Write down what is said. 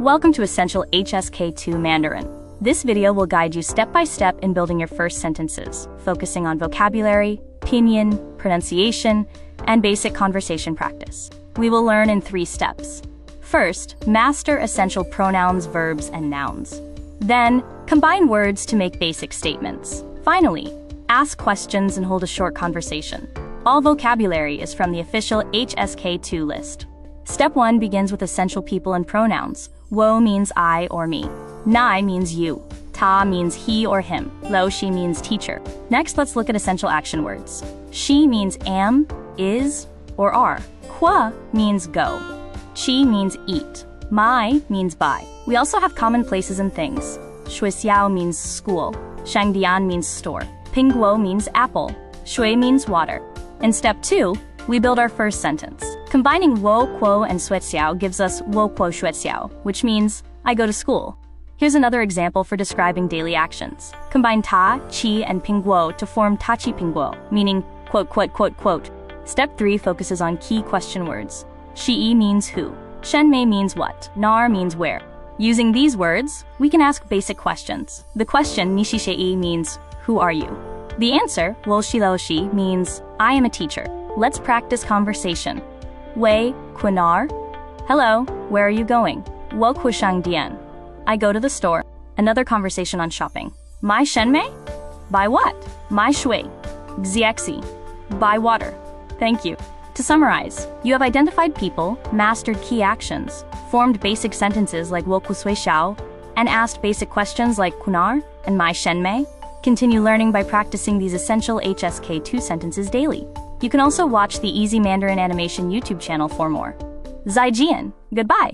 Welcome to Essential HSK 2 Mandarin. This video will guide you step by step in building your first sentences, focusing on vocabulary, pinyin, pronunciation, and basic conversation practice. We will learn in 3 steps. First, master essential pronouns, verbs, and nouns. Then, combine words to make basic statements. Finally, ask questions and hold a short conversation. All vocabulary is from the official HSK2 list. Step 1 begins with essential people and pronouns. Wo means I or me. Nai means you. Ta means he or him. Lo she means teacher. Next, let's look at essential action words. She means am, is, or are. Kwa means go. Chi means eat. Mai means buy. We also have common places and things. Shuixiao means school. Shangdian means store. Pingguo means apple. Shui means water. In step 2, we build our first sentence. Combining wo, quo, and suexiao gives us wo, quo, shuexiao, which means I go to school. Here's another example for describing daily actions. Combine ta, chi, and pingguo to form ta chi pingguo, meaning quote, quote, quote, quote. Step 3 focuses on key question words. Shi'i means who. Shenmei means what. Nar means where. Using these words, we can ask basic questions. The question nishi shei means who are you? The answer wo shi lao shi means I am a teacher. Let's practice conversation. Wei, kunar. Hello, where are you going? Wo ku shang dian. I go to the store. Another conversation on shopping. Mai shenmei? Buy what? Mai shui. Xiexi. Buy water. Thank you. To summarize, you have identified people, mastered key actions, formed basic sentences like wo ku sui xiao, and asked basic questions like kunar and mai shenmei. Continue learning by practicing these essential HSK2 sentences daily. You can also watch the Easy Mandarin Animation YouTube channel for more. Zaijian, goodbye!